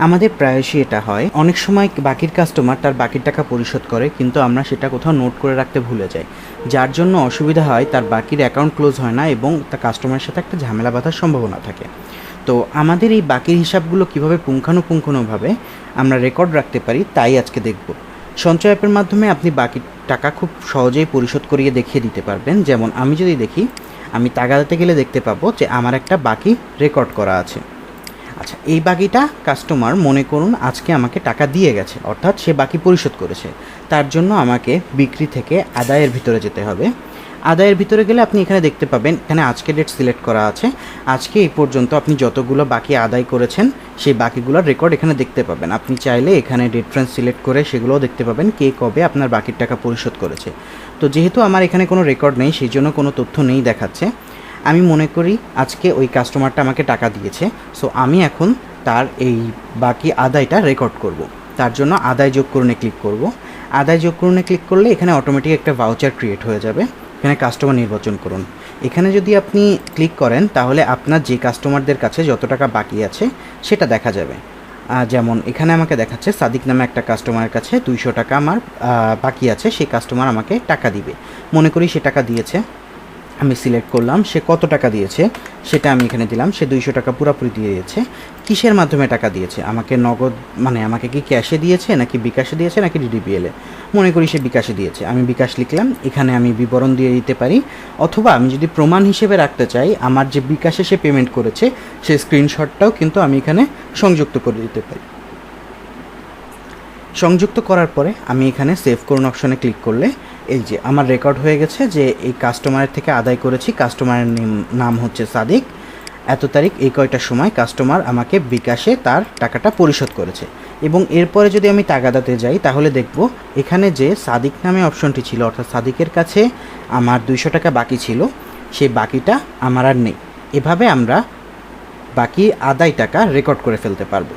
আমাদের প্রায়শই এটা হয়, অনেক সময় বাকির কাস্টমার তার বাকির টাকা পরিশোধ করে কিন্তু আমরা সেটা কোথাও নোট করে রাখতে ভুলে যাই, যার জন্য অসুবিধা হয়, তার বাকির অ্যাকাউন্ট ক্লোজ হয় না এবং তার কাস্টমারের সাথে একটা ঝামেলা বাঁধার সম্ভাবনা থাকে। তো আমাদের এই বাকির হিসাবগুলো কীভাবে পুঙ্খানুপুঙ্খভাবে আমরা রেকর্ড রাখতে পারি তাই আজকে দেখব। সঞ্চয় অ্যাপের মাধ্যমে আপনি বাকির টাকা খুব সহজেই পরিশোধ করিয়ে দেখিয়ে দিতে পারবেন। যেমন আমি যদি দেখি, আমি তাগাদাতে গেলে দেখতে পাবো যে আমার একটা বাকি রেকর্ড করা আছে। আচ্ছা, এই বাকিটা কাস্টমার মনে করুন আজকে আমাকে টাকা দিয়ে গেছে, অর্থাৎ সে বাকি পরিশোধ করেছে। তার জন্য আমাকে বিক্রি থেকে আদায়ের ভিতরে যেতে হবে। আদায়ের ভিতরে গেলে আপনি এখানে দেখতে পাবেন, এখানে আজকে ডেট সিলেক্ট করা আছে। আজকে এই পর্যন্ত আপনি যতগুলো বাকি আদায় করেছেন সেই বাকিগুলোর রেকর্ড এখানে দেখতে পাবেন। আপনি চাইলে এখানে রেফারেন্স সিলেক্ট করে সেগুলোও দেখতে পাবেন কে কবে আপনার বাকির টাকা পরিশোধ করেছে। তো যেহেতু আমার এখানে কোনো রেকর্ড নেই, সেই জন্য কোনো তথ্য নেই দেখাচ্ছে। আমি মনে করি আজকে ওই কাস্টমারটা আমাকে টাকা দিয়েছে, সো আমি এখন তার এই বাকি আদায়টা রেকর্ড করব। তার জন্য আদায় যোগ করুনে ক্লিক করব। আদায় যোগ করুনে ক্লিক করলে এখানে অটোমেটিক একটা ভাউচার ক্রিয়েট হয়ে যাবে। এখানে কাস্টমার নির্বাচন করুন। এখানে যদি আপনি ক্লিক করেন তাহলে আপনার যে কাস্টমারদের কাছে যত টাকা বাকি আছে সেটা দেখা যাবে। যেমন এখানে আমাকে দেখাচ্ছে সাদিক নামে একটা কাস্টমারের কাছে 200 টাকা আমার বাকি আছে, সেই কাস্টমার আমাকে টাকা দিবে। মনে করি সে টাকা দিয়েছে, আমি সিলেক্ট করলাম সে কত টাকা দিয়েছে সেটা আমি এখানে দিলাম। সে 200 টাকা পুরোপুরি দিয়ে দিয়েছে। কিসের মাধ্যমে টাকা দিয়েছে, আমাকে নগদ মানে আমাকে কি ক্যাশে দিয়েছে নাকি বিকাশে দিয়েছে নাকি ডিডিপিএলে? মনে করি সে বিকাশে দিয়েছে, আমি বিকাশ লিখলাম। এখানে আমি বিবরণ দিয়ে দিতে পারি, অথবা আমি যদি প্রমাণ হিসেবে রাখতে চাই আমার যে বিকাশে সে পেমেন্ট করেছে সেই স্ক্রিনশটটাও কিন্তু আমি এখানে সংযুক্ত করে দিতে পারি। সংযুক্ত করার পরে আমি এখানে সেভ করুন অপশনে ক্লিক করলে এই যে আমার রেকর্ড হয়ে গেছে যে এই কাস্টমারের থেকে আদায় করেছি। কাস্টমারের নাম হচ্ছে সাদিক, এত তারিখ এই কয়টার সময় কাস্টমার আমাকে বিকাশে তার টাকাটা পরিশোধ করেছে। এবং এরপরে যদি আমি তাগাদাতে যাই তাহলে দেখব এখানে যে সাদিক নামে অপশনটি ছিল, অর্থাৎ সাদিকের কাছে আমার 200 টাকা বাকি ছিল, সেই বাকিটা আমার আর নেই। এভাবে আমরা বাকি আদায় টাকা রেকর্ড করে ফেলতে পারবো।